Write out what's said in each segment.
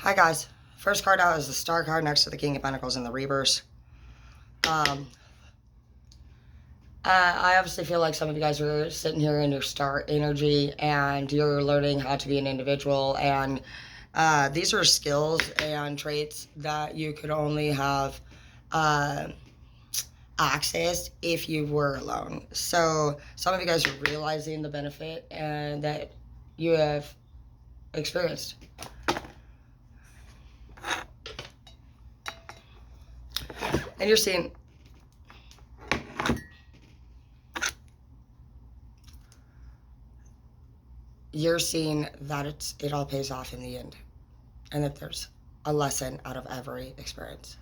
Hi guys. First card out is the Star card next to the King of Pentacles in the reverse. I obviously feel like some of you guys are sitting here in your Star energy and you're learning how to be an individual, and these are skills and traits that you could only have accessed if you were alone. So some of you guys are realizing the benefit and that you have experienced. And you're seeing that it all pays off in the end, and that there's a lesson out of every experience.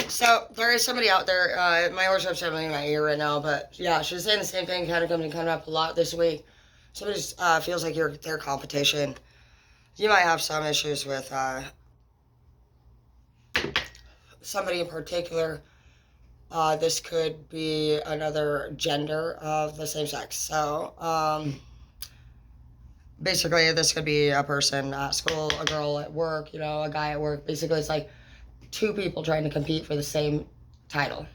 So there is somebody out there, my horoscope's having in my ear right now, but yeah, she's saying the same thing, kind of coming up a lot this week. Somebody feels like you're their competition. You might have some issues with somebody in particular. This could be another gender of the same sex. So basically, this could be a person at school, a girl at work, a guy at work. Basically, it's like two people trying to compete for the same title.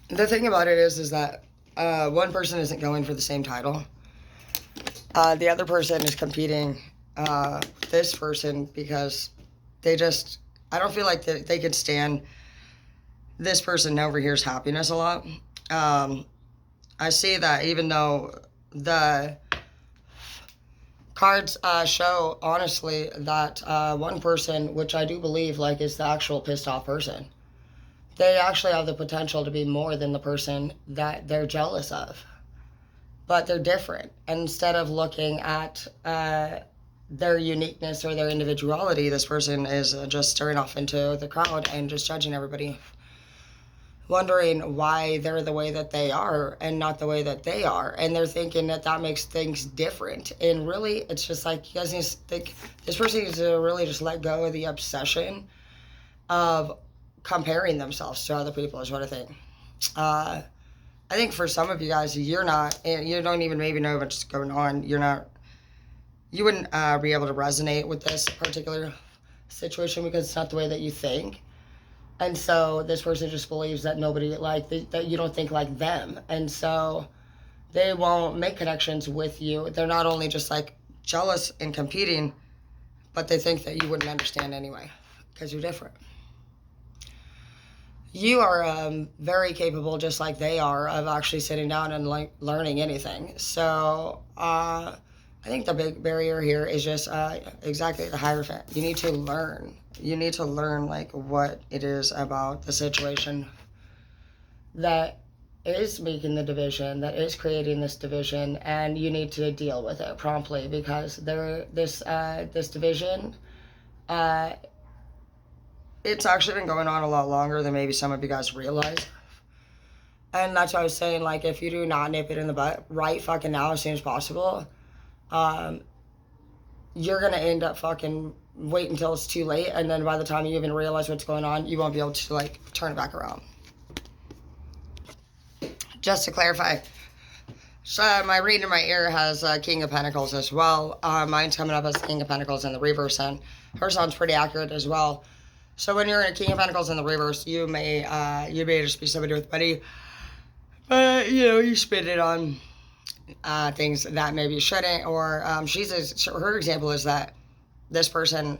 The thing about it is that one person isn't going for the same title. The other person is competing this person because I don't feel like they could stand this person over here's happiness a lot. I see that even though the cards show, honestly, that one person, which I do believe is the actual pissed off person, they actually have the potential to be more than the person that they're jealous of. But they're different. And instead of looking at their uniqueness or their individuality, this person is just staring off into the crowd and just judging everybody, wondering why they're the way that they are and not the way that they are. And they're thinking that makes things different. And really, it's just like, you guys need to think, this person needs to really just let go of the obsession of comparing themselves to other people, is what I think. I think for some of you guys, you don't even maybe know what's going on. You wouldn't be able to resonate with this particular situation because it's not the way that you think. And so this person just believes that that you don't think like them. And so they won't make connections with you. They're not only just jealous and competing, but they think that you wouldn't understand anyway because you're different. You are very capable, just like they are, of actually sitting down and learning anything. So I think the big barrier here is just exactly the Hierophant. You need to learn. You need to learn what it is about the situation that is making the division, that is creating this division, and you need to deal with it promptly because this division. It's actually been going on a lot longer than maybe some of you guys realize. And that's why I was saying, if you do not nip it in the butt right fucking now as soon as possible, you're going to end up fucking wait until it's too late. And then by the time you even realize what's going on, you won't be able to, turn it back around. Just to clarify, so my reading in my ear has King of Pentacles as well. Mine's coming up as King of Pentacles in the reverse, and her sounds pretty accurate as well. So when you're in a King of Pentacles in the reverse, you may just be somebody with money, but you spend it on things that maybe you shouldn't. Or her example is that this person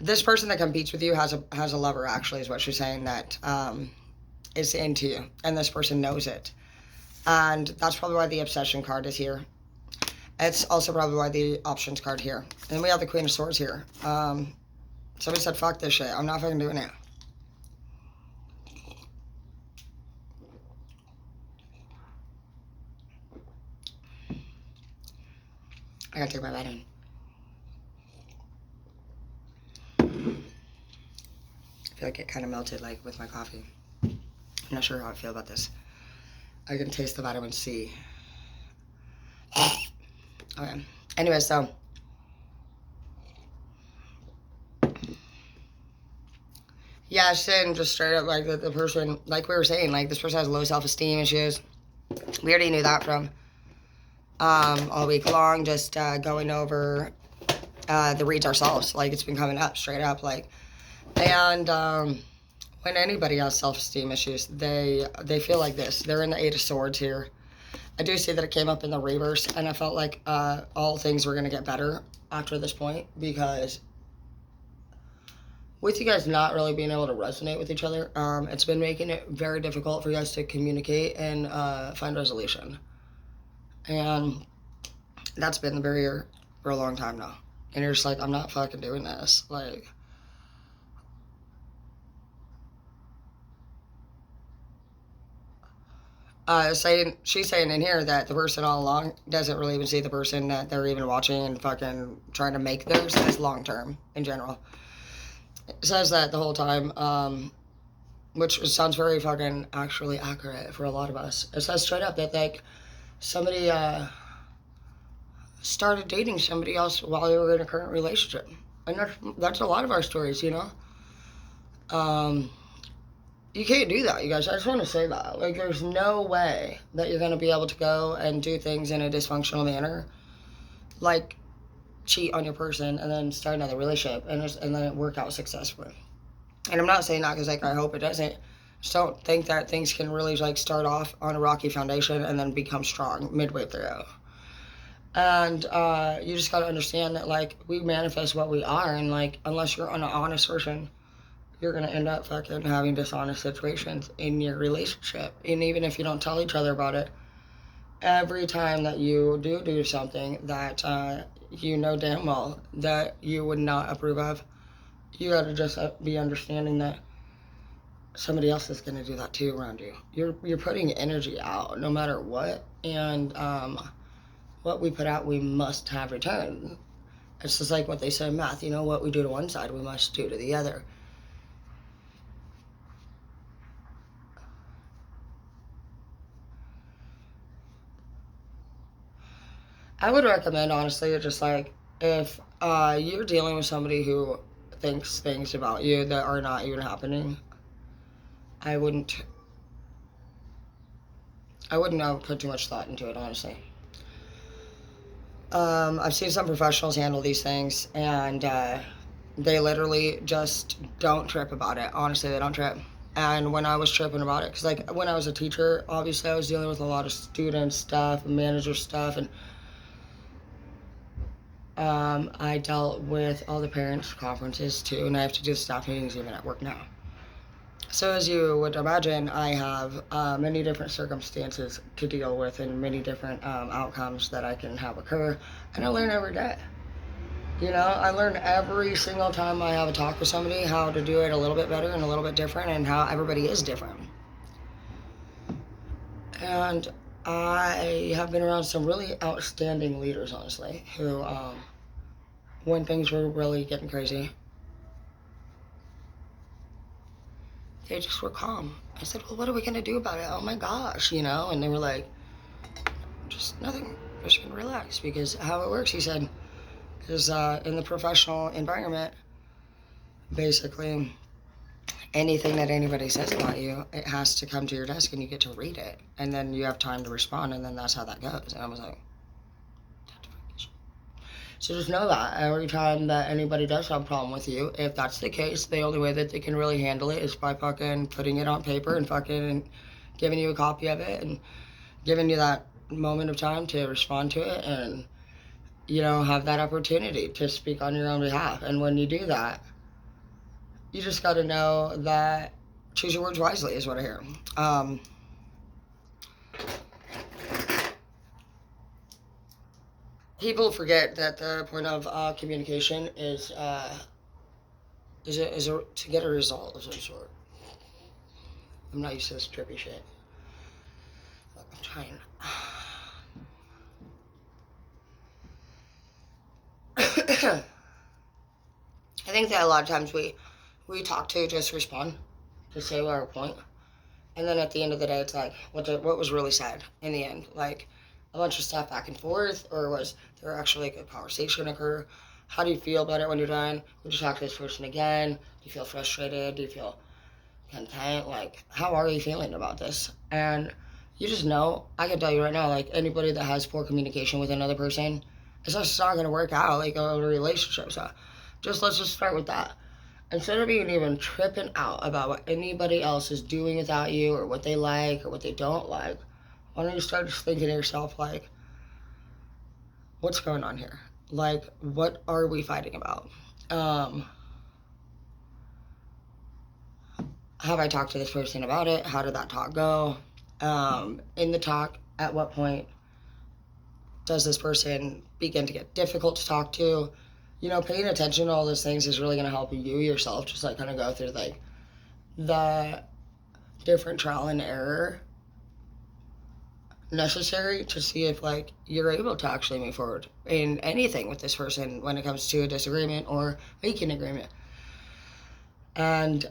that competes with you has a lover, actually, is what she's saying, that is into you, and this person knows it, and that's probably why the obsession card is here. It's also probably why the options card here, and we have the Queen of Swords here. Somebody said, fuck this shit. I'm not fucking doing it. I gotta take my vitamin. I feel like it kind of melted with my coffee. I'm not sure how I feel about this. I can taste the vitamin C. Okay. Anyway, so yeah, saying just straight up like the person, like we were saying, like this person has low self-esteem issues. We already knew that from all week long, just going over the reads ourselves. Like it's been coming up straight up, like, and when anybody has self-esteem issues, they feel like this. They're in the Eight of Swords here. I do see that it came up in the reverse, and I felt like all things were going to get better after this point, because with you guys not really being able to resonate with each other, it's been making it very difficult for you guys to communicate and find resolution. And that's been the barrier for a long time now. And you're just like, I'm not fucking doing this. Like, she's saying in here that the person all along doesn't really even see the person that they're even watching and fucking trying to make theirs as long term in general. It says that the whole time, which sounds very fucking actually accurate for a lot of us. It says straight up that like somebody started dating somebody else while they were in a current relationship, and that's a lot of our stories, you know. You can't do that, you guys. I just want to say that. Like, there's no way that you're going to be able to go and do things in a dysfunctional manner, like cheat on your person and then start another relationship and then it work out successfully. And I'm not saying that because, like, I hope it doesn't. Just don't think that things can really, like, start off on a rocky foundation and then become strong midway through. And you just got to understand that, like, we manifest what we are, and, like, unless you're an honest person, you're going to end up fucking having dishonest situations in your relationship. And even if you don't tell each other about it, every time that you do something that you know damn well that you would not approve of, you got to just be understanding that somebody else is going to do that too around you. You're putting energy out no matter what, and what we put out, we must have return. It's just like what they say in math, you know, what we do to one side, we must do to the other. I would recommend, honestly, just like if you're dealing with somebody who thinks things about you that are not even happening, I wouldn't put too much thought into it, honestly. I've seen some professionals handle these things, and they literally just don't trip about it. Honestly, they don't trip. And when I was tripping about it, because like when I was a teacher, obviously I was dealing with a lot of student stuff and manager stuff, and I dealt with all the parents' conferences too, and I have to do staff meetings even at work now. So as you would imagine, I have many different circumstances to deal with and many different outcomes that I can have occur, and I learn every day. You know, I learn every single time I have a talk with somebody how to do it a little bit better and a little bit different, and how everybody is different. And I have been around some really outstanding leaders, honestly, who, when things were really getting crazy, they just were calm. I said, well, what are we going to do about it? Oh my gosh, you know? And they were like, just nothing. Just going to relax. Because how it works, he said, is in the professional environment, basically, anything that anybody says about you, it has to come to your desk and you get to read it. And then you have time to respond, and then that's how that goes. And I was like, so just know that every time that anybody does have a problem with you, if that's the case, the only way that they can really handle it is by fucking putting it on paper and fucking giving you a copy of it and giving you that moment of time to respond to it and, you know, have that opportunity to speak on your own behalf. And when you do that, you just got to know that choose your words wisely is what I hear. People forget that the point of communication is to get a result of some sort. I'm not used to this trippy shit. I'm trying. I think that a lot of times we talk to just respond, to say our point, and then at the end of the day, it's like what was really said in the end. Like a bunch of stuff back and forth, or was there actually like a conversation occur? How do you feel about it when you're done? Would you talk to this person again? Do you feel frustrated? Do you feel content? Like, how are you feeling about this? And you just know, I can tell you right now, like, anybody that has poor communication with another person, it's just not going to work out, like, a relationship. So let's just start with that. Instead of being even tripping out about what anybody else is doing without you, or what they like or what they don't like, why don't you start just thinking to yourself, like, what's going on here? Like, what are we fighting about? Have I talked to this person about it? How did that talk go? In the talk, at what point does this person begin to get difficult to talk to? You know, paying attention to all those things is really going to help you yourself just like kind of go through like the different trial and error necessary to see if like you're able to actually move forward in anything with this person when it comes to a disagreement or making an agreement. And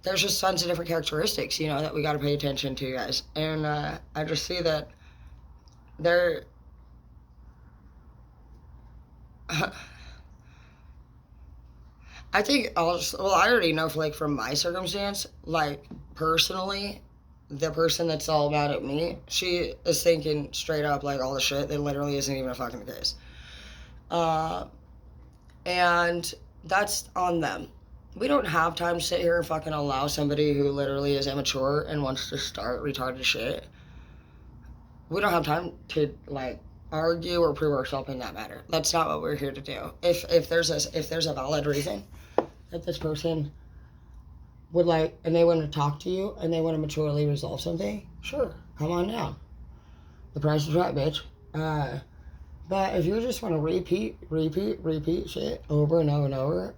there's just tons of different characteristics, you know, that we got to pay attention to, guys. And I just see that there I think I already know, like, from my circumstance, like, personally, the person that's all about at me, she is thinking straight up, like, all the shit that literally isn't even a fucking case. And that's on them. We don't have time to sit here and fucking allow somebody who literally is immature and wants to start retarded shit. We don't have time to, like, argue or prove ourselves in that matter. That's not what we're here to do. If there's a valid reason that this person would like, and they want to talk to you, and they want to maturely resolve something, sure, come on down. The price is right, bitch. But if you just want to repeat shit over and over and over,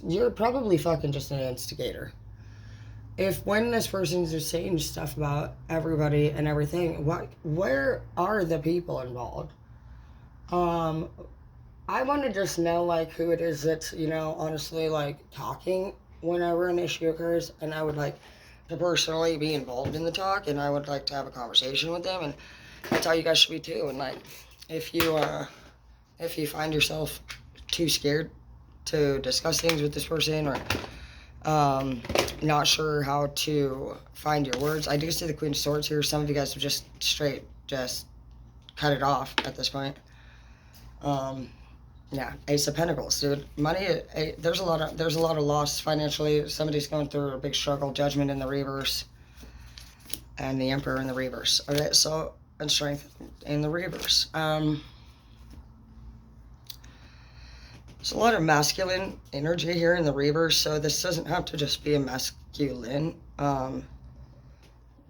you're probably fucking just an instigator. If when this person's just saying stuff about everybody and everything, where are the people involved? I want to just know, like, who it is that's, you know, honestly, like, talking whenever an issue occurs, and I would like to personally be involved in the talk, and I would like to have a conversation with them, and that's how you guys should be too. And like, if you find yourself too scared to discuss things with this person, or not sure how to find your words, I do see the Queen of Swords here. Some of you guys have just straight cut it off at this point. Yeah, Ace of Pentacles, dude. Money, there's a lot of loss financially. Somebody's going through a big struggle. Judgment in the reverse, and the Emperor in the reverse. Okay, so, and Strength in the reverse. There's a lot of masculine energy here in the reverse, so this doesn't have to just be a masculine.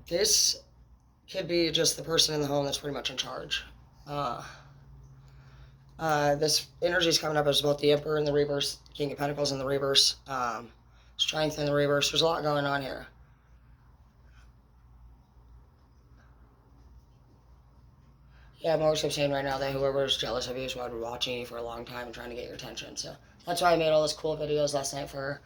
This could be just the person in the home that's pretty much in charge. This energy is coming up as both the Emperor in the reverse, King of Pentacles in the reverse, Strength in the reverse. There's a lot going on here. Yeah, most I'm saying right now that whoever is jealous of you is probably watching you for a long time and trying to get your attention. So that's why I made all those cool videos last night for her.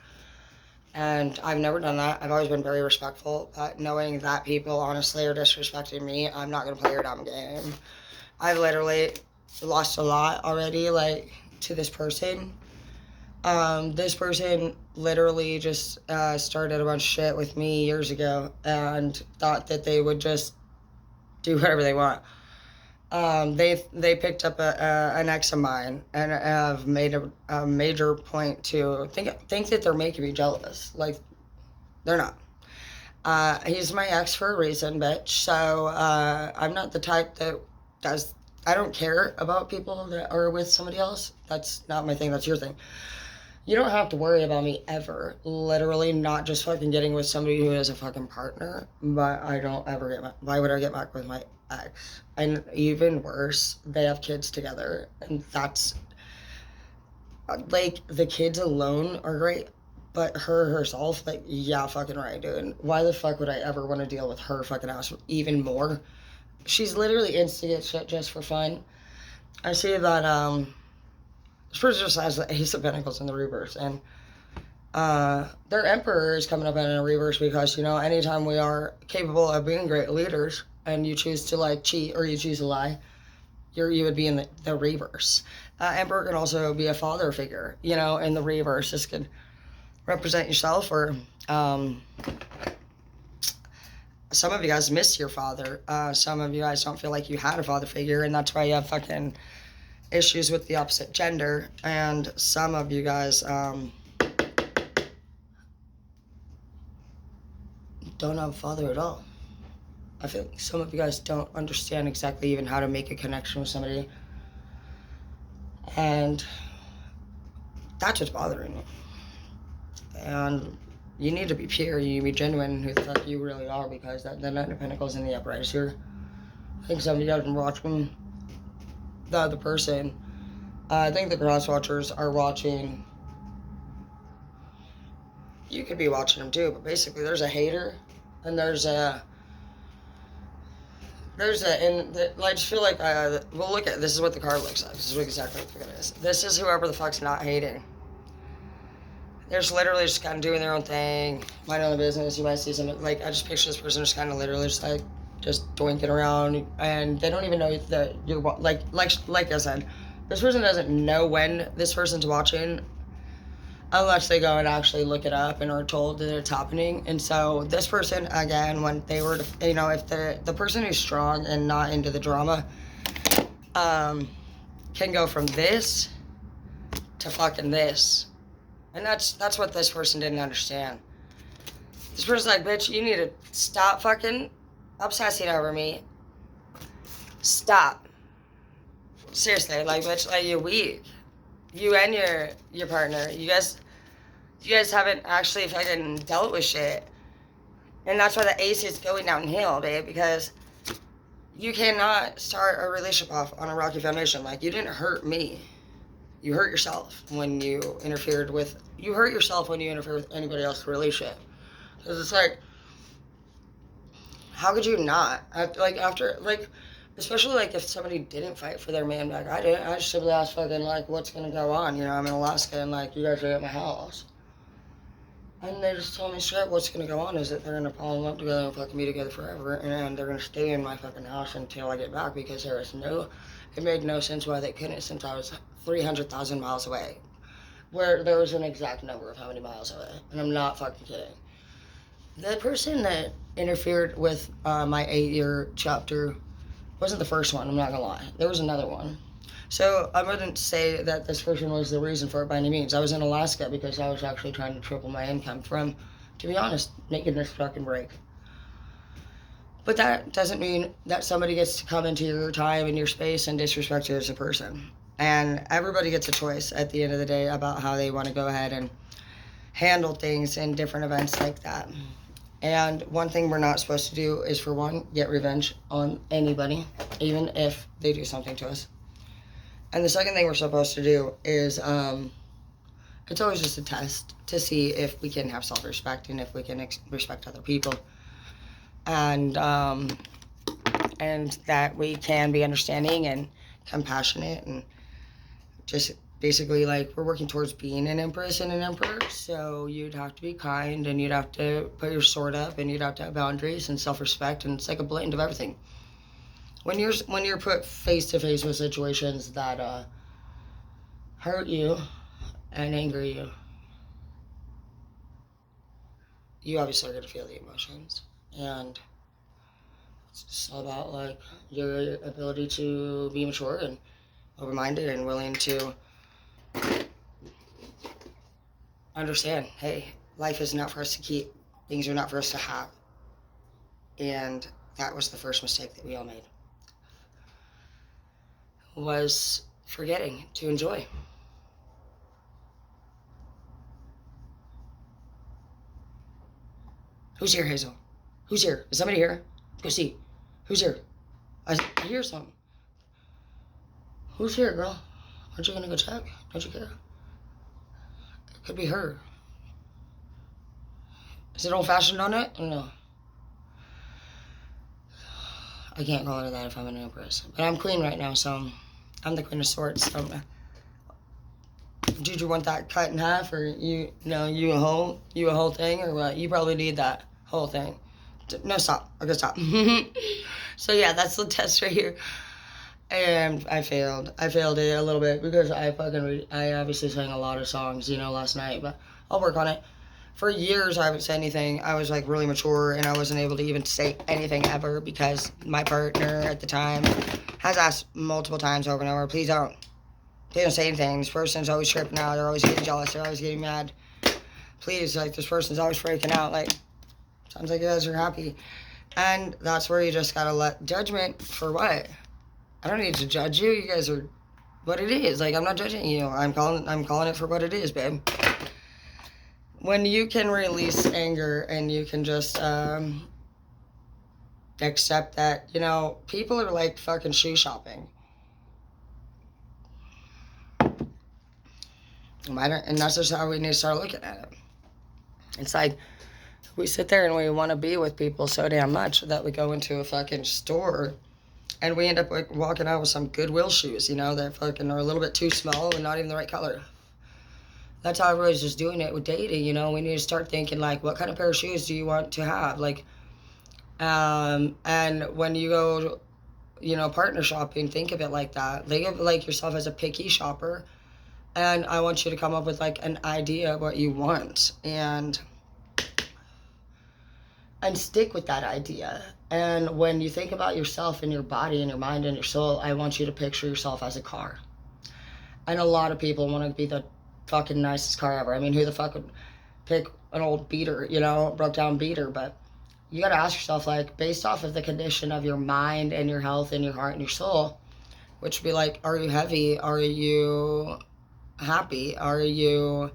And I've never done that. I've always been very respectful. But knowing that people honestly are disrespecting me, I'm not going to play your dumb game. I've literally lost a lot already, like, to this person. This person literally just started a bunch of shit with me years ago and thought that they would just do whatever they want. They picked up an ex of mine and have made a major point to think that they're making me jealous. Like, they're not. He's my ex for a reason, bitch. So I'm not the type that does. I don't care about people that are with somebody else. That's not my thing. That's your thing. You don't have to worry about me ever. Literally, not just fucking getting with somebody who is a fucking partner. But I don't ever get why would I get back with my ex? And even worse, they have kids together. And that's, like, the kids alone are great. But her herself, like, yeah, fucking right, dude. Why the fuck would I ever want to deal with her fucking ass even more? She's literally instigate shit just for fun. I see that, this person just has the Ace of Pentacles in the reverse, and their Emperor is coming up in a reverse because, you know, anytime we are capable of being great leaders and you choose to like cheat or you choose to lie, you would be in the reverse. Emperor can also be a father figure, you know, in the reverse. This could represent yourself, or some of you guys miss your father. Some of you guys don't feel like you had a father figure, and that's why you have fucking issues with the opposite gender. And some of you guys don't have a father at all. I feel like some of you guys don't understand exactly even how to make a connection with somebody. And that's what's bothering you. And you need to be pure, you need to be genuine who the fuck you really are, because the Knight of Pentacles in the upright is here. I think some of you guys are watching the other person. I think the cross watchers are watching. You could be watching them too, but basically there's a hater and I just feel like, well, look at, this is what the card looks like. This is exactly what it is. This is whoever the fuck's not hating. They're just literally just kind of doing their own thing, minding their business. You might see some, like, I just picture this person just kind of literally just doinking around, and they don't even know that you're, like I said, this person doesn't know when this person's watching, unless they go and actually look it up and are told that it's happening. And so this person, again, when they were, you know, if the person who's strong and not into the drama, can go from this to fucking this. And that's what this person didn't understand. This person's like, bitch, you need to stop fucking obsessing over me. Stop. Seriously, like, bitch, like, you're weak. You and your partner, you guys haven't actually fucking dealt with shit. And that's why the ace is going downhill, babe, because you cannot start a relationship off on a rocky foundation. Like, you didn't hurt me. You hurt yourself when you interfered with, anybody else's relationship. Because it's like, how could you not? Especially, like, if somebody didn't fight for their man back. I didn't. I just simply asked fucking, like, what's going to go on? You know, I'm in Alaska, and, like, you guys are at my house. And they just told me straight what's going to go on is that they're going to fall in love together and fucking be together forever. And they're going to stay in my fucking house until I get back, because it made no sense why they couldn't, since I was 300,000 miles away. Where there was an exact number of how many miles away. And I'm not fucking kidding. The person that interfered with my 8-year chapter wasn't the first one, I'm not gonna lie. There was another one. So I wouldn't say that this person was the reason for it by any means. I was in Alaska because I was actually trying to triple my income from, to be honest, making this fucking break. But that doesn't mean that somebody gets to come into your time and your space and disrespect you as a person. And everybody gets a choice at the end of the day about how they want to go ahead and handle things in different events like that. And one thing we're not supposed to do is, for one, get revenge on anybody, even if they do something to us. And the second thing we're supposed to do is, it's always just a test to see if we can have self-respect and if we can respect other people. And that we can be understanding and compassionate, and just basically, like, we're working towards being an empress and an emperor, so you'd have to be kind, and you'd have to put your sword up, and you'd have to have boundaries and self-respect, and it's like a blend of everything. When you're put face to face with situations that hurt you and anger you, you obviously are going to feel the emotions, and it's just all about, like, your ability to be mature and open-minded and willing to understand, hey, life is not for us to keep. Things are not for us to have. And that was the first mistake that we all made, was forgetting to enjoy. Who's here, Hazel? Who's here? Is somebody here? Go see. Who's here? I hear something. Who's here, girl? Aren't you gonna go check? Don't you care? It could be her. Is it old-fashioned on it? No. I can't call her that if I'm an empress. But I'm queen right now, so I'm the queen of swords. So, did you want that cut in half, or you a whole thing, or what? You probably need that whole thing. No, stop. Okay, stop. So yeah, that's the test right here. And I failed. I failed it a little bit because I obviously sang a lot of songs, last night, but I'll work on it. For years, I haven't said anything. I was like really mature and I wasn't able to even say anything ever because my partner at the time has asked multiple times over and over, please don't. Please don't say anything. This person's always tripping out. They're always getting jealous. They're always getting mad. Please, like, this person's always freaking out. Like, sounds like you guys are happy. And that's where you just gotta let judgment for what? I don't need to judge you. You guys are what it is. Like, I'm not judging you. I'm calling it for what it is, babe. When you can release anger and you can just accept that, people are like fucking shoe shopping. And that's just how we need to start looking at it. It's like we sit there and we want to be with people so damn much that we go into a fucking store and we end up like walking out with some Goodwill shoes, that fucking are a little bit too small and not even the right color. That's how everybody's just doing it with dating, we need to start thinking like, what kind of pair of shoes do you want to have? Like, and when you go, partner shopping, think of it like that. Think of like yourself as a picky shopper. And I want you to come up with like an idea of what you want and stick with that idea. And when you think about yourself and your body and your mind and your soul, I want you to picture yourself as a car. And a lot of people want to be the fucking nicest car ever. I mean, who the fuck would pick an old beater, broke down beater? But you got to ask yourself, like, based off of the condition of your mind and your health and your heart and your soul, which would be like, are you heavy? Are you happy? Are you,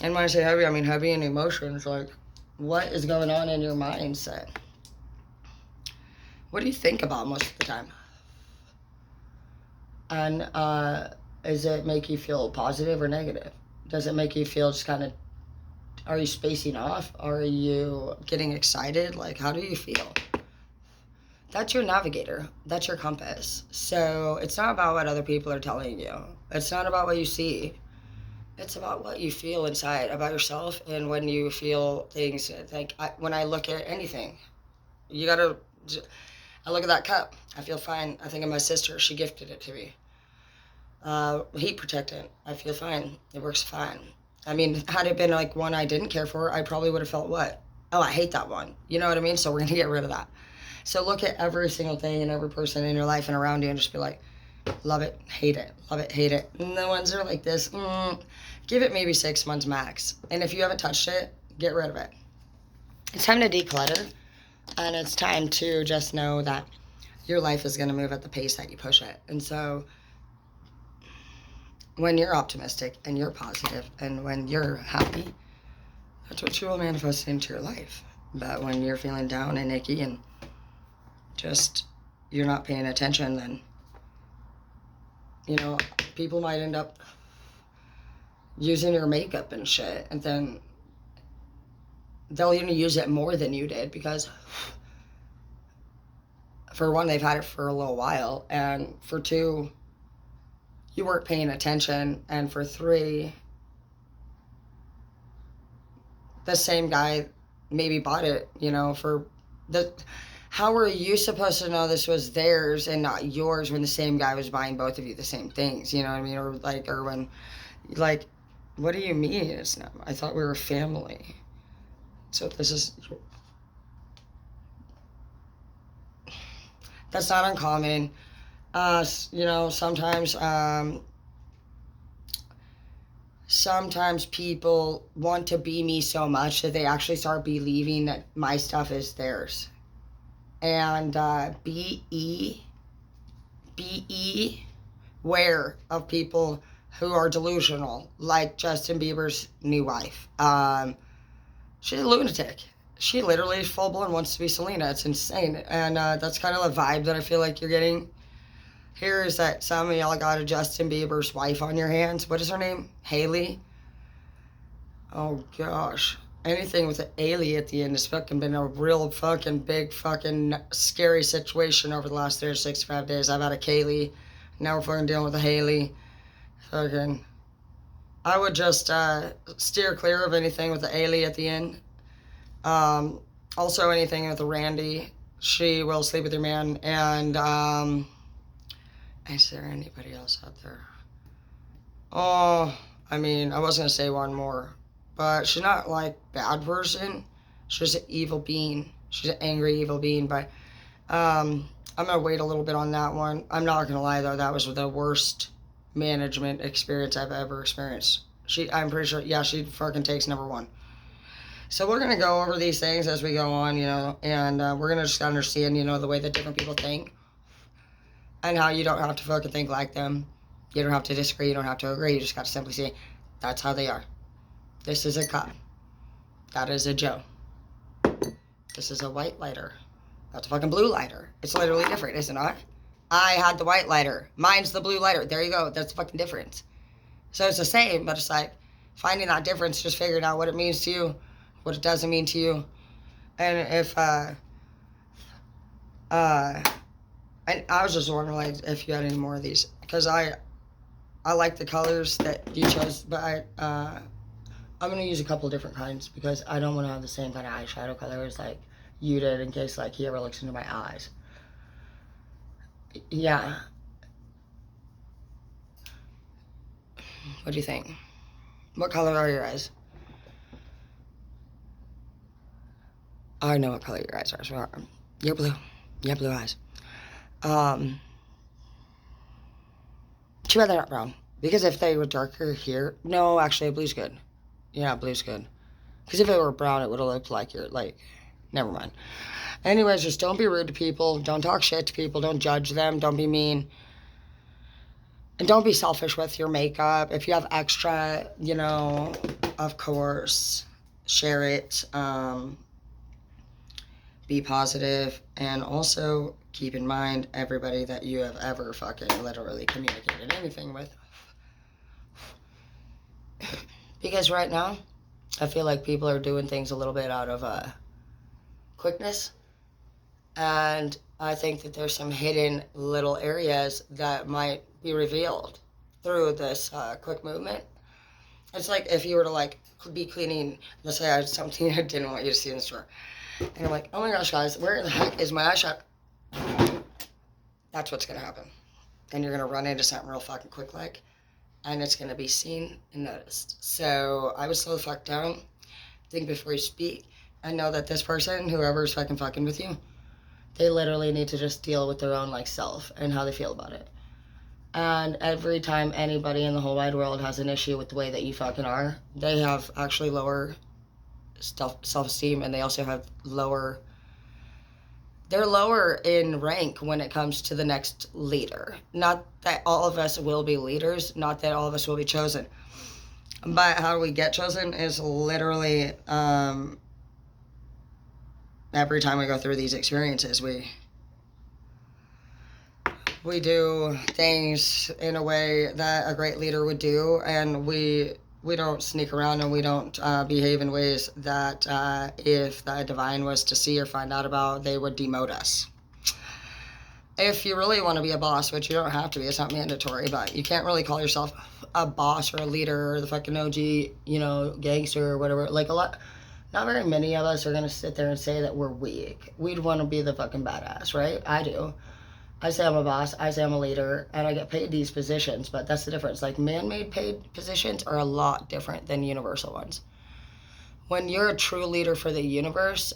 and when I say heavy, I mean heavy in emotions, like, what is going on in your mindset? What do you think about most of the time? And does it make you feel positive or negative? Does it make you feel just kind of, are you spacing off? Are you getting excited? Like, how do you feel? That's your navigator. That's your compass. So it's not about what other people are telling you. It's not about what you see. It's about what you feel inside about yourself. And when you feel things, like when I look at anything, I look at that cup. I feel fine. I think of my sister. She gifted it to me. Heat protectant. I feel fine. It works fine. I mean, had it been like one I didn't care for, I probably would have felt what? Oh, I hate that one. You know what I mean? So we're going to get rid of that. So look at every single thing and every person in your life and around you and just be like, love it, hate it, love it, hate it. And the ones that are like this, give it maybe 6 months max. And if you haven't touched it, get rid of it. It's time to declutter. And it's time to just know that your life is going to move at the pace that you push it. And so when you're optimistic and you're positive and when you're happy, that's what you will manifest into your life. But when you're feeling down and icky and just you're not paying attention, then people might end up using your makeup and shit, and then they'll even use it more than you did because for one, they've had it for a little while, and for two, you weren't paying attention, and for three, the same guy maybe bought it, for the. How are you supposed to know this was theirs and not yours when the same guy was buying both of you the same things? You know what I mean? Or when, like, what do you mean it's not? I thought we were family. So this is, that's not uncommon. Sometimes people want to be me so much that they actually start believing that my stuff is theirs. And be aware of people who are delusional, like Justin Bieber's new wife. She's a lunatic. She literally full-blown wants to be Selena. It's insane. And that's kind of the vibe that I feel like you're getting here, is that some of y'all got a Justin Bieber's wife on your hands. What is her name? Haley? Oh, gosh. Anything with an Ailey at the end has fucking been a real fucking big fucking scary situation over the last 365 days. I've had a Kaylee. Now we're fucking dealing with a Haley. Fucking. I would just steer clear of anything with the Ailey at the end. Also, anything with Randy, she will sleep with your man. And is there anybody else out there? Oh, I mean, I was gonna say one more, but she's not like bad person. She's an evil being. She's an angry evil being. But I'm gonna wait a little bit on that one. I'm not gonna lie though, that was the worst management experience I've ever experienced. I'm pretty sure, yeah, she fucking takes number one. So we're gonna go over these things as we go on, and we're gonna just understand, the way that different people think, and how you don't have to fucking think like them. You don't have to disagree. You don't have to agree. You just got to simply say, that's how they are. This is a cop. That is a Joe. This is a white lighter. That's a fucking blue lighter. It's literally different, is it not? I had the white lighter. Mine's the blue lighter. There you go. That's the fucking difference. So it's the same, but it's like finding that difference, just figuring out what it means to you, what it doesn't mean to you. And if, and I was just wondering, like, if you had any more of these. Because I like the colors that you chose, but I'm going to use a couple different kinds because I don't want to have the same kind of eyeshadow color as, like, you did in case, like, he ever looks into my eyes. Yeah. What do you think? What color are your eyes? I know what color your eyes are. So you're blue. You have blue eyes. Too bad they're not brown. Because if they were darker here... No, actually, blue's good. Yeah, blue's good. Because if it were brown, it would have looked like you're, like... Never mind. Anyways, just don't be rude to people. Don't talk shit to people. Don't judge them. Don't be mean. And don't be selfish with your makeup. If you have extra, of course, share it. Be positive. And also... keep in mind everybody that you have ever fucking literally communicated anything with. Because right now, I feel like people are doing things a little bit out of quickness. And I think that there's some hidden little areas that might be revealed through this quick movement. It's like if you were to like be cleaning, let's say I had something I didn't want you to see in the store. And I'm like, oh my gosh, guys, where the heck is my eyeshadow? That's what's going to happen. And you're going to run into something real fucking quick like, and it's going to be seen and noticed. So I would slow the fuck down, think before you speak, and know that this person, whoever's fucking with you, they literally need to just deal with their own like self and how they feel about it. And every time anybody in the whole wide world has an issue with the way that you fucking are, they have actually lower self-esteem, and they also have they're lower in rank when it comes to the next leader. Not that all of us will be leaders, not that all of us will be chosen. But how we get chosen is literally every time we go through these experiences, we do things in a way that a great leader would do, and we don't sneak around, and we don't behave in ways that if the divine was to see or find out about, they would demote us. If you really want to be a boss, which you don't have to be, it's not mandatory, but you can't really call yourself a boss or a leader or the fucking OG, gangster or whatever. Like not very many of us are going to sit there and say that we're weak. We'd want to be the fucking badass, right? I do. I say I'm a boss, I say I'm a leader, and I get paid these positions, but that's the difference. Like, man-made paid positions are a lot different than universal ones. When you're a true leader for the universe,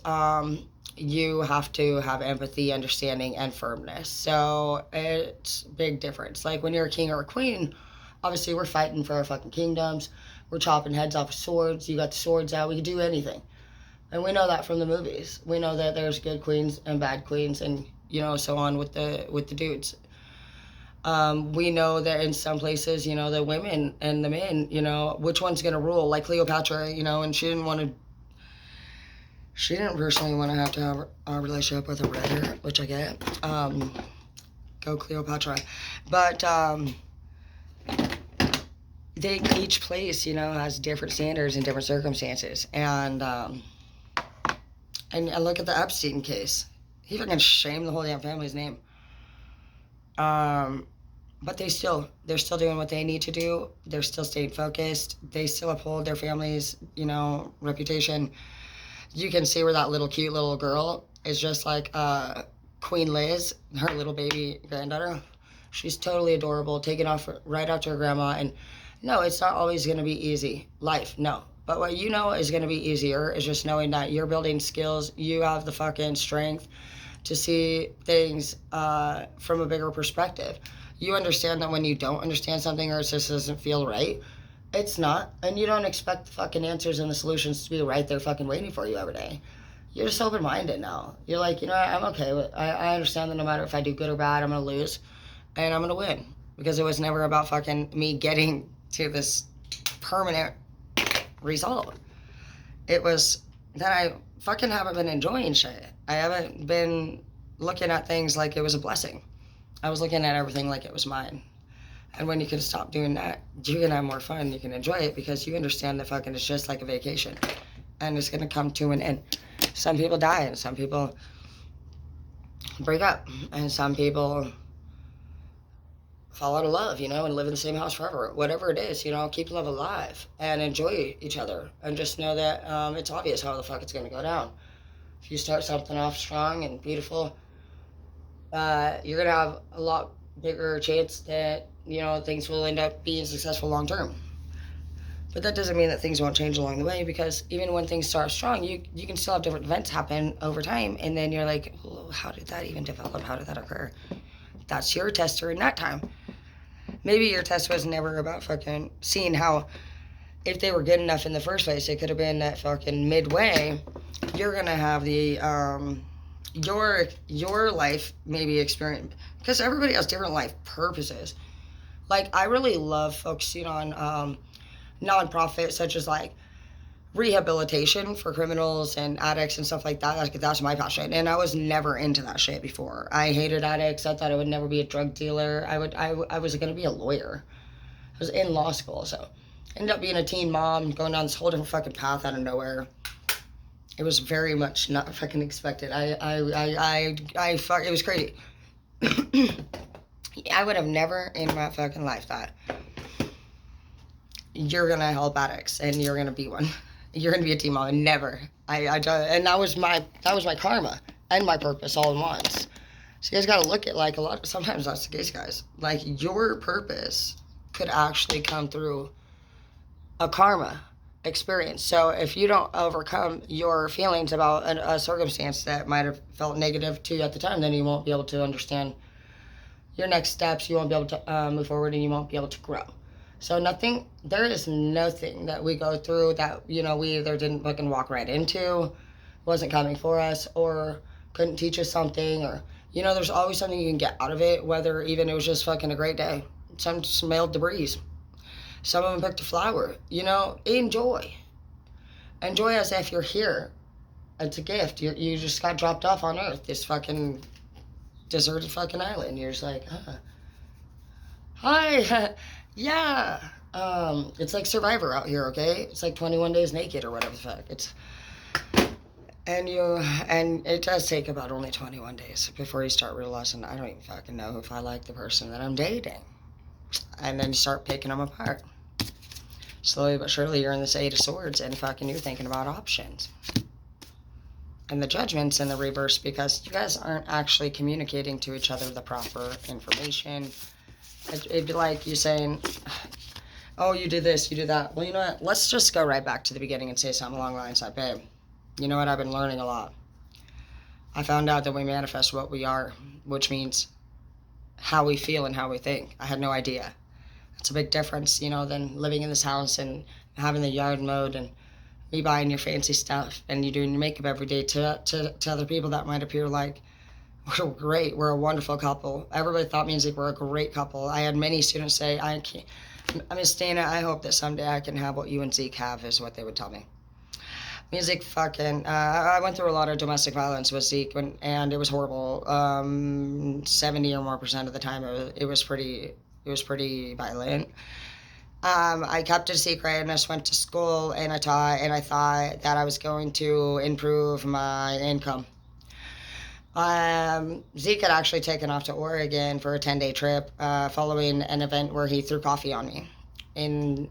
you have to have empathy, understanding, and firmness. So it's a big difference. Like, when you're a king or a queen, obviously we're fighting for our fucking kingdoms. We're chopping heads off with swords. You got the swords out. We can do anything. And we know that from the movies. We know that there's good queens and bad queens, and so on with the dudes. We know that in some places, the women and the men, which one's gonna rule? Like Cleopatra, and she didn't personally want to have a relationship with a writer, which I get. Go Cleopatra. But each place, has different standards and different circumstances. And look at the Epstein case. He fucking shamed the whole damn family's name. But they're still doing what they need to do. They're still staying focused. They still uphold their family's, reputation. you can see where that little cute little girl is just like Queen Liz, her little baby granddaughter. She's totally adorable, taking off right after her grandma. And no, it's not always going to be easy. Life, no. But what you know is going to be easier is just knowing that you're building skills. You have the fucking strength to see things from a bigger perspective. You understand that when you don't understand something or it just doesn't feel right, it's not. And you don't expect the fucking answers and the solutions to be right there fucking waiting for you every day. You're just open-minded now. You're like, you know, I'm okay. I understand that no matter if I do good or bad, I'm going to lose. And I'm going to win. Because it was never about fucking me getting to this permanent result. It was that I fucking haven't been enjoying shit. I haven't been looking at things like it was a blessing. I was looking at everything like it was mine. And when you can stop doing that, you can have more fun. You can enjoy it because you understand that fucking it's just like a vacation. And it's going to come to an end. Some people die and some people break up. And some people fall out of love, you know, and live in the same house forever. Whatever it is, you know, keep love alive and enjoy each other. And just know that it's obvious how the fuck it's going to go down. If you start something off strong and beautiful, you're going to have a lot bigger chance that, you know, things will end up being successful long term. But that doesn't mean that things won't change along the way, because even when things start strong, you can still have different events happen over time. And then you're like, oh, how did that even develop? How did that occur? That's your test during that time. Maybe your test was never about fucking seeing how, if they were good enough in the first place, it could have been that fucking midway, you're going to have the, your life maybe experience, because everybody has different life purposes. Like, I really love focusing on nonprofits such as like rehabilitation for criminals and addicts and stuff like that. That's my passion, and I was never into that shit before. I hated addicts. I thought I would never be a drug dealer. I was going to be a lawyer. I was in law school, so ended up being a teen mom, going down this whole different fucking path out of nowhere. It was very much not fucking expected. It was crazy. I would have never in my fucking life thought you're gonna help addicts and you're gonna be one. You're gonna be a teen mom. Never. And that was my karma and my purpose all in once. So you guys gotta look at like a lot. Sometimes that's the case, guys. Like your purpose could actually come through a karma experience. So if you don't overcome your feelings about a circumstance that might have felt negative to you at the time, then you won't be able to understand your next steps. You won't be able to move forward, and you won't be able to grow. So there is nothing that we go through that, you know, we either didn't fucking walk right into, wasn't coming for us, or couldn't teach us something, or, you know, there's always something you can get out of it, whether even it was just fucking a great day. Some smelled debris. Some of them picked a flower. You know, enjoy. Enjoy as if you're here. It's a gift. You just got dropped off on Earth, this fucking deserted fucking island. You're just like, hi, yeah. It's like Survivor out here, okay? It's like 21 Days Naked or whatever the fuck. And it does take about only 21 days before you start realizing, I don't even fucking know if I like the person that I'm dating. And then you start picking them apart. Slowly but surely, you're in this Eight of Swords, and fucking you're thinking about options. And the Judgment's in the reverse because you guys aren't actually communicating to each other the proper information. It'd be like you saying, oh, you do this, you do that. Well, you know what? Let's just go right back to the beginning and say something along the lines like, babe, you know what? I've been learning a lot. I found out that we manifest what we are, which means how we feel and how we think. I had no idea. It's a big difference, you know, than living in this house and having the yard mowed and me buying your fancy stuff and you doing your makeup every day to other people that might appear like, we're great, we're a wonderful couple. Everybody thought me we're a great couple. I had many students say, Miss Dana, I hope that someday I can have what you and Zeke have, is what they would tell me. Music fucking, I went through a lot of domestic violence with Zeke, and it was horrible. 70 or more % of the time, it was pretty violent. I kept it a secret, and I just went to school, and I taught, and I thought that I was going to improve my income. Zeke had actually taken off to Oregon for a 10-day trip, following an event where he threw coffee on me. And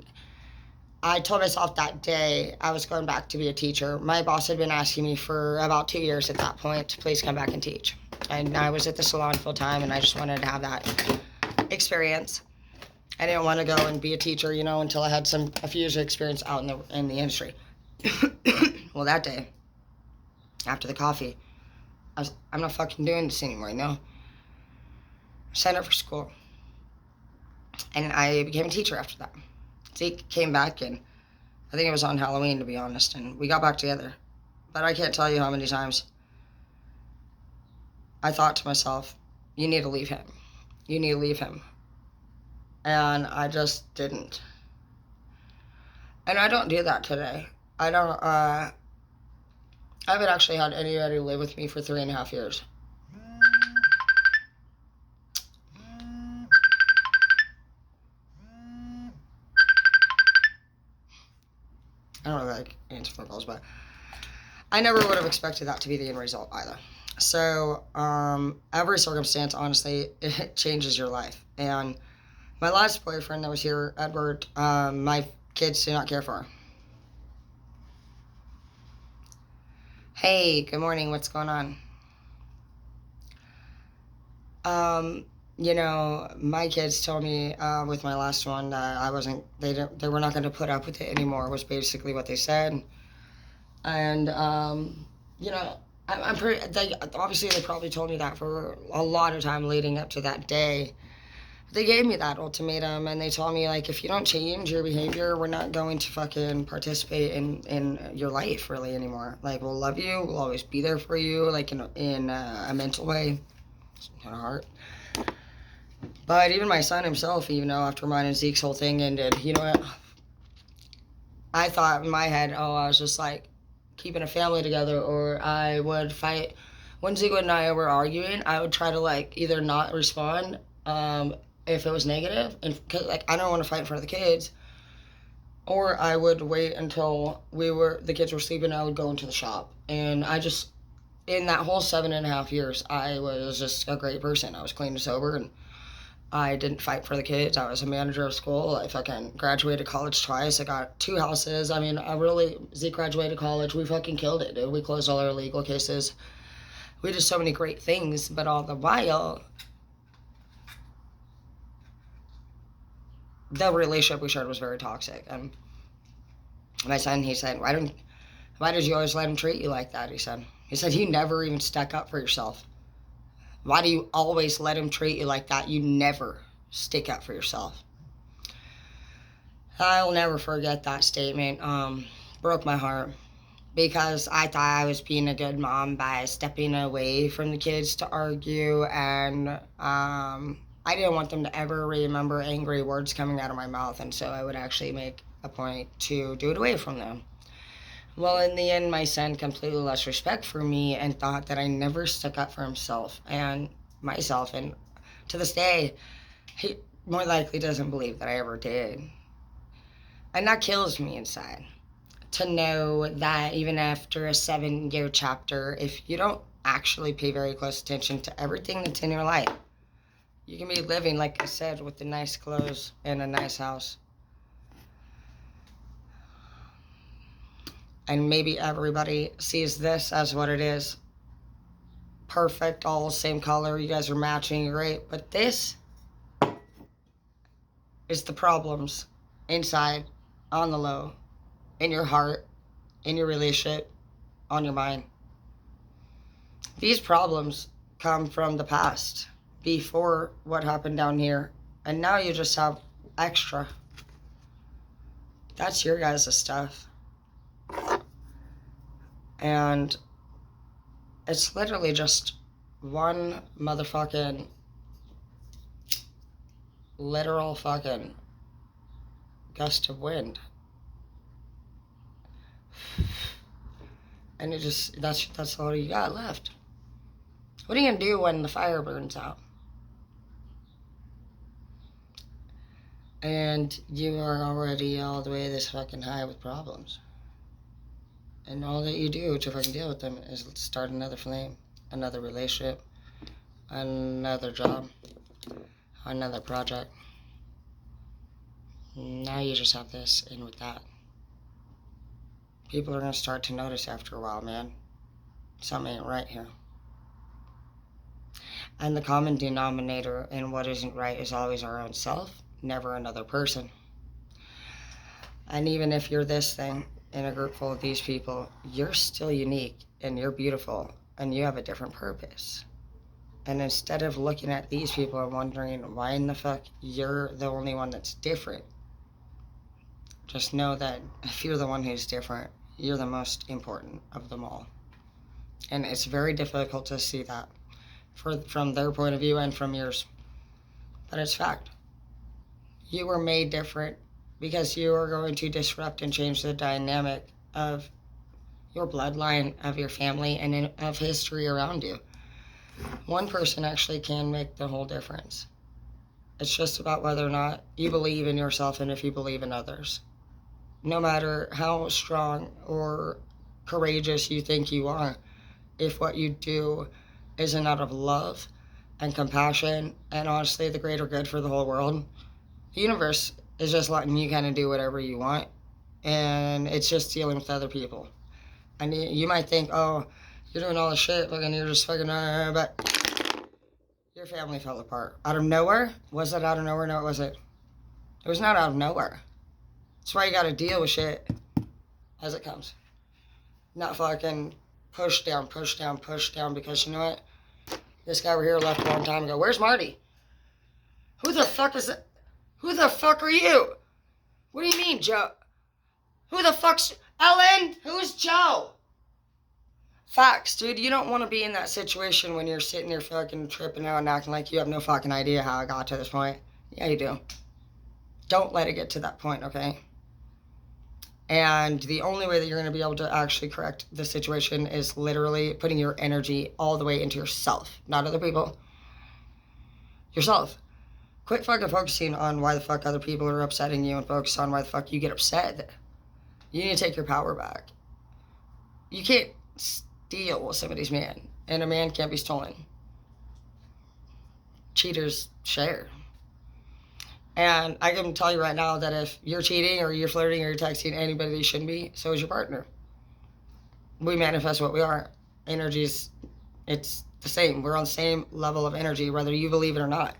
I told myself that day I was going back to be a teacher. My boss had been asking me for about 2 years at that point to please come back and teach. And I was at the salon full time, and I just wanted to have that experience. I didn't want to go and be a teacher, until I had a few years of experience out in the industry. Well, that day, after the coffee, I'm not fucking doing this anymore, I signed up for school. And I became a teacher after that. Zeke came back, and I think it was on Halloween, to be honest, and we got back together. But I can't tell you how many times I thought to myself, you need to leave him. You need to leave him. And I just didn't. And I don't do that today. I haven't actually had anybody live with me for 3.5 years. I don't really like answer phone calls, but I never would have expected that to be the end result either. So every circumstance, honestly, it changes your life. And my last boyfriend that was here, Edward, my kids do not care for him. Hey, good morning. What's going on? My kids told me with my last one that they were not going to put up with it anymore, was basically what they said. And, I'm pretty, obviously they probably told me that for a lot of time leading up to that day. They gave me that ultimatum, and they told me, like, if you don't change your behavior, we're not going to fucking participate in your life really anymore. Like, we'll love you, we'll always be there for you, like in a mental way, not a heart. But even my son himself, after mine and Zeke's whole thing ended, you know what? I thought in my head, I was just like keeping a family together, or I would fight. When Zeke and I were arguing, I would try to like either not respond if it was negative, and cause, like, I don't want to fight in front of the kids, or I would wait until the kids were sleeping. I would go into the shop, and in that whole 7.5 years, I was just a great person. I was clean and sober, and I didn't fight for the kids. I was a manager of school. I fucking graduated college twice. I got 2 houses. I mean, Zeke graduated college. We fucking killed it, dude. We closed all our legal cases. We did so many great things, but all the while, the relationship we shared was very toxic. And my son, he said, why did you always let him treat you like that? He said, you never even stuck up for yourself. Why do you always let him treat you like that? You never stick up for yourself. I'll never forget that statement. Broke my heart, because I thought I was being a good mom by stepping away from the kids to argue, and I didn't want them to ever remember angry words coming out of my mouth, and so I would actually make a point to do it away from them. Well, in the end, my son completely lost respect for me and thought that I never stuck up for himself and myself. And to this day, he more likely doesn't believe that I ever did. And that kills me inside, to know that even after a 7-year chapter, if you don't actually pay very close attention to everything that's in your life, you can be living, like I said, with the nice clothes and a nice house. And maybe everybody sees this as what it is. Perfect, all same color, you guys are matching, great. But this is the problems inside, on the low, in your heart, in your relationship, on your mind. These problems come from the past, before what happened down here. And now you just have extra. That's your guys' stuff. And it's literally just one motherfucking literal fucking gust of wind. And that's all you got left. What are you gonna do when the fire burns out? And you are already all the way this fucking high with problems. And all that you do to fucking deal with them is start another flame, another relationship, another job, another project. Now you just have this in with that. people are going to start to notice after a while, man. Something ain't right here. And the common denominator in what isn't right is always our own self, never another person. And even if you're this thing in a group full of these people, you're still unique and you're beautiful and you have a different purpose. And instead of looking at these people and wondering why in the fuck you're the only one that's different, just know that if you're the one who's different, you're the most important of them all. And it's very difficult to see that from their point of view and from yours. But it's fact. You were made different because you are going to disrupt and change the dynamic of your bloodline, of your family, and of history around you. One person actually can make the whole difference. It's just about whether or not you believe in yourself and if you believe in others. No matter how strong or courageous you think you are, if what you do isn't out of love and compassion and honestly the greater good for the whole world, the universe is just letting you kind of do whatever you want, and it's just dealing with other people. And you might think, oh, you're doing all this shit, and you're just fucking, but your family fell apart. Out of nowhere? Was it out of nowhere? No, it wasn't. It was not out of nowhere. That's why you gotta deal with shit as it comes. Not fucking push down, because you know what? This guy over here left a long time ago. Where's Marty? Who the fuck is that? Who the fuck are you? What do you mean, Joe? Who the fuck's... Ellen? Who's Joe? Facts, dude. You don't want to be in that situation when you're sitting there fucking tripping out and acting like you have no fucking idea how I got to this point. Yeah, you do. Don't let it get to that point, okay? And the only way that you're going to be able to actually correct the situation is literally putting your energy all the way into yourself, not other people. Yourself. Quit fucking focusing on why the fuck other people are upsetting you and focus on why the fuck you get upset. You need to take your power back. You can't steal somebody's man, and a man can't be stolen. Cheaters share. And I can tell you right now that if you're cheating or you're flirting or you're texting anybody that you shouldn't be, so is your partner. We manifest what we are. Energies, it's the same. We're on the same level of energy, whether you believe it or not.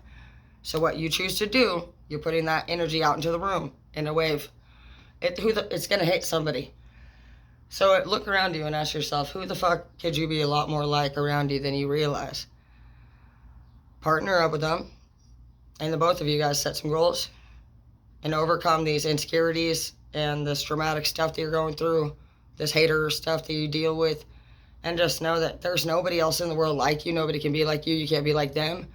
So what you choose to do, you're putting that energy out into the room in a wave. It's going to hit somebody. So look around you and ask yourself, who the fuck could you be a lot more like around you than you realize? Partner up with them. And the both of you guys set some goals and overcome these insecurities and this dramatic stuff that you're going through, this hater stuff that you deal with, and just know that there's nobody else in the world like you. Nobody can be like you. You can't be like them.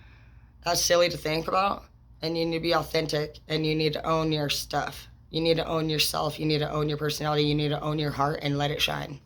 That's silly to think about. And you need to be authentic, and you need to own your stuff. You need to own yourself. You need to own your personality. You need to own your heart and let it shine.